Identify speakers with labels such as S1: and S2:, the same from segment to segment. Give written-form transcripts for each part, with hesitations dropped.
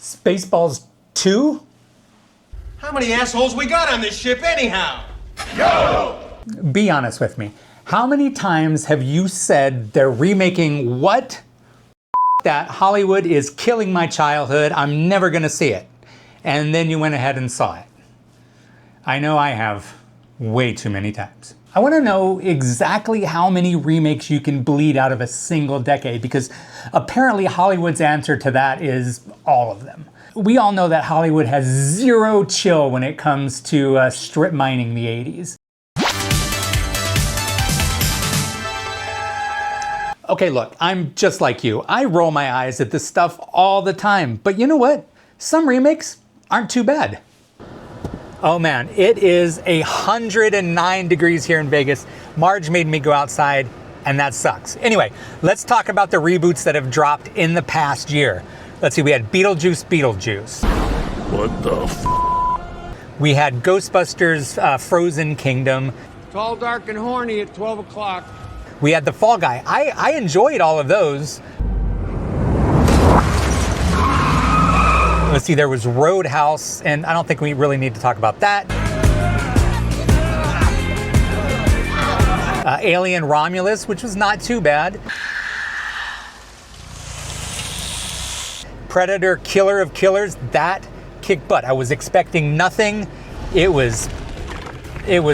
S1: Spaceballs 2?
S2: How many assholes we got on this ship anyhow? Yo!
S1: Be honest with me. How many times have you said they're remaking what? That Hollywood is killing my childhood, I'm never gonna see it. And then you went ahead and saw it. I know I have way too many times. I wanna know exactly how many remakes you can bleed out of a single decade, because apparently Hollywood's answer to that is all of them. We all know that Hollywood has zero chill when it comes to strip mining the 80s. Okay, look, I'm just like you. I roll my eyes at this stuff all the time. But you know what? Some remakes aren't too bad. Oh man, it is 109 degrees here in Vegas. Marge made me go outside, and that sucks. Anyway, let's talk about the reboots that have dropped in the past year. Let's see, we had Beetlejuice.
S3: What the f?
S1: We had Ghostbusters Frozen Kingdom.
S4: Tall, dark, and horny at 12 o'clock.
S1: We had The Fall Guy. I enjoyed all of those. Let's see, there was Roadhouse, and I don't think we really need to talk about that. Alien Romulus, which was not too bad. Predator Killer of Killers, that kicked butt. I was expecting nothing. It was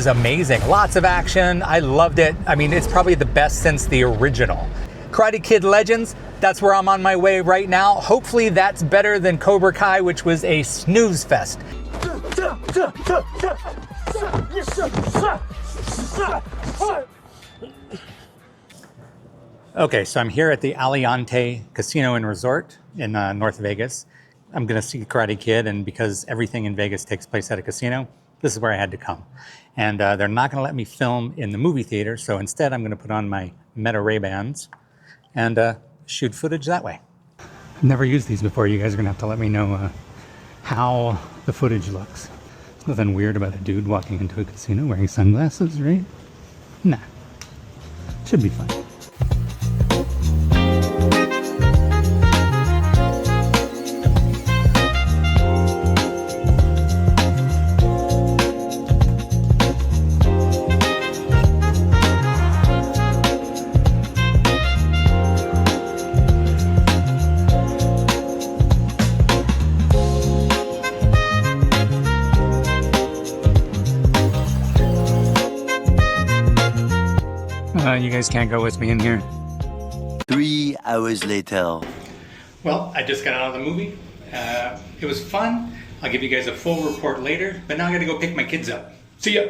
S1: amazing. Lots of action. I loved it. I mean, it's probably the best since the original. Karate Kid Legends, that's where I'm on my way right now. Hopefully that's better than Cobra Kai, which was a snooze fest. Okay, so I'm here at the Aliante Casino and Resort in North Vegas. I'm gonna see Karate Kid, and because everything in Vegas takes place at a casino, this is where I had to come. And they're not gonna let me film in the movie theater, so instead I'm gonna put on my Meta Ray-Bans and shoot footage that way. I've never used these before. You guys are gonna have to let me know how the footage looks. There's nothing weird about a dude walking into a casino wearing sunglasses, right? Nah, should be fun. You guys can't go with me in here.
S3: 3 hours later.
S1: Well, I just got out of the movie. It was fun. I'll give you guys a full report later, but now I gotta go pick my kids up. See ya.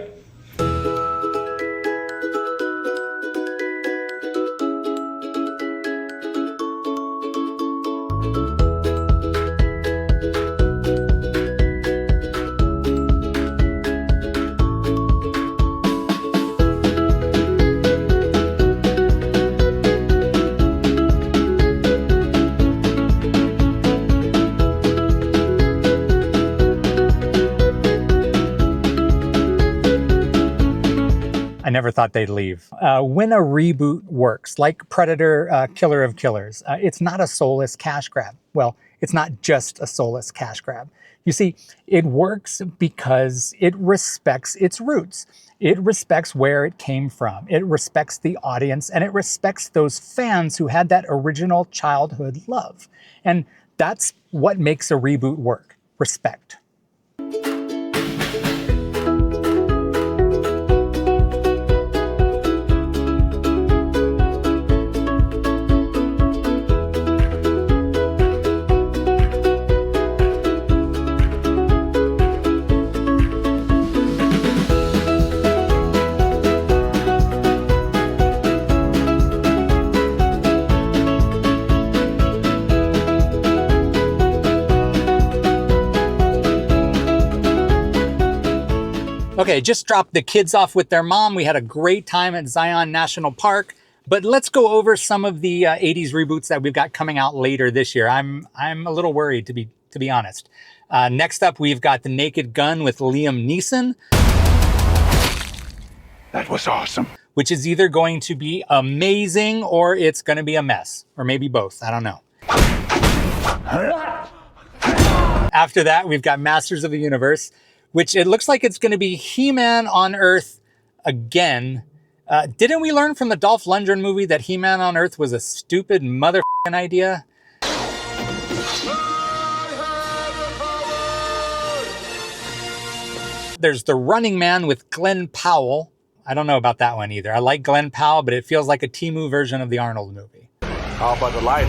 S1: I never thought they'd leave. When a reboot works, like Predator Killer of Killers, it's not a soulless cash grab. Well, it's not just a soulless cash grab. You see, it works because it respects its roots. It respects where it came from. It respects the audience, and it respects those fans who had that original childhood love. And that's what makes a reboot work: respect. Okay, just dropped the kids off with their mom. We had a great time at Zion National Park, but let's go over some of the 80s reboots that we've got coming out later this year. I'm a little worried, to be honest. Next up, we've got The Naked Gun with Liam Neeson.
S3: That was awesome.
S1: Which is either going to be amazing or it's going to be a mess, or maybe both. I don't know. After that, we've got Masters of the Universe, which it looks like it's going to be He-Man on Earth again. Didn't we learn from the Dolph Lundgren movie that He-Man on Earth was a stupid motherfucking idea? There's The Running Man with Glenn Powell. I don't know about that one either. I like Glenn Powell, but it feels like a Temu version of the Arnold movie.
S3: How about the light?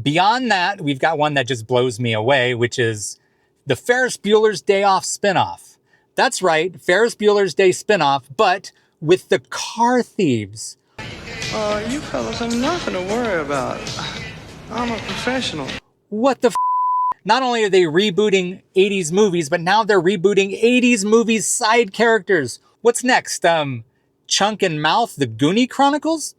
S1: Beyond that, we've got one that just blows me away, which is the Ferris Bueller's Day Off spinoff. That's right, Ferris Bueller's Day spinoff, but with the car thieves.
S5: You fellas have nothing to worry about. I'm a professional.
S1: What the f? Not only are they rebooting 80s movies, but now they're rebooting 80s movies side characters. What's next? Chunk and Mouth, the Goonie Chronicles?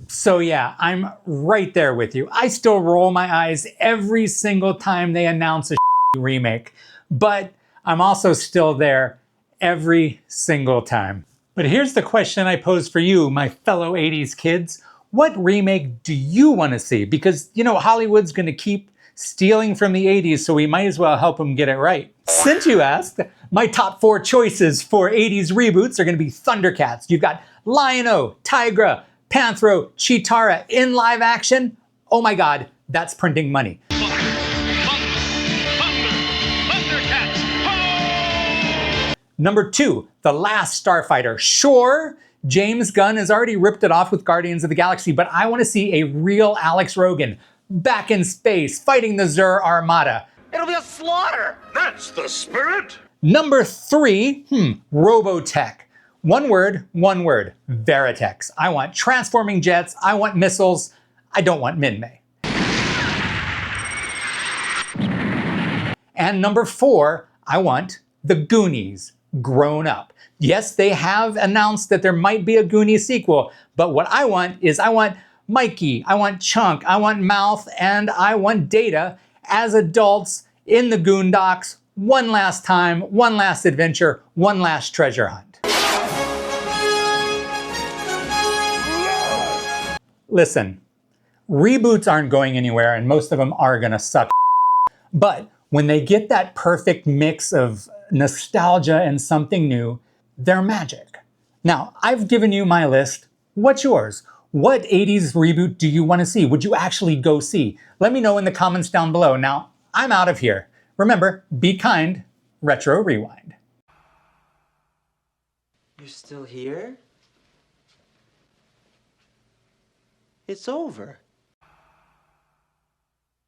S1: So yeah, I'm right there with you. I still roll my eyes every single time they announce a remake, but I'm also still there every single time. But here's the question I pose for you, my fellow 80s kids. What remake do you want to see? Because, you know, Hollywood's going to keep stealing from the 80s, so we might as well help them get it right. Since you asked, my top 4 choices for 80s reboots are going to be Thundercats. You've got Lion-O, Tigra, Panthro, Chitara in live action. Oh my God, that's printing money. Number 2, The Last Starfighter. Sure, James Gunn has already ripped it off with Guardians of the Galaxy, but I want to see a real Alex Rogan back in space fighting the Zur Armada.
S2: It'll be a slaughter. That's the spirit.
S1: Number 3, Robotech. One word, Veritex. I want transforming jets, I want missiles, I don't want Min-May. And number 4, I want the Goonies, grown up. Yes, they have announced that there might be a Goonies sequel, but what I want is I want Mikey, I want Chunk, I want Mouth, and I want Data as adults in the Goondocks one last time, one last adventure, one last treasure hunt. Listen, reboots aren't going anywhere and most of them are gonna suck. But when they get that perfect mix of nostalgia and something new, they're magic. Now, I've given you my list. What's yours? What 80s reboot do you want to see? Would you actually go see? Let me know in the comments down below. Now, I'm out of here. Remember, be kind, Retro Rewind.
S5: You're still here? It's over.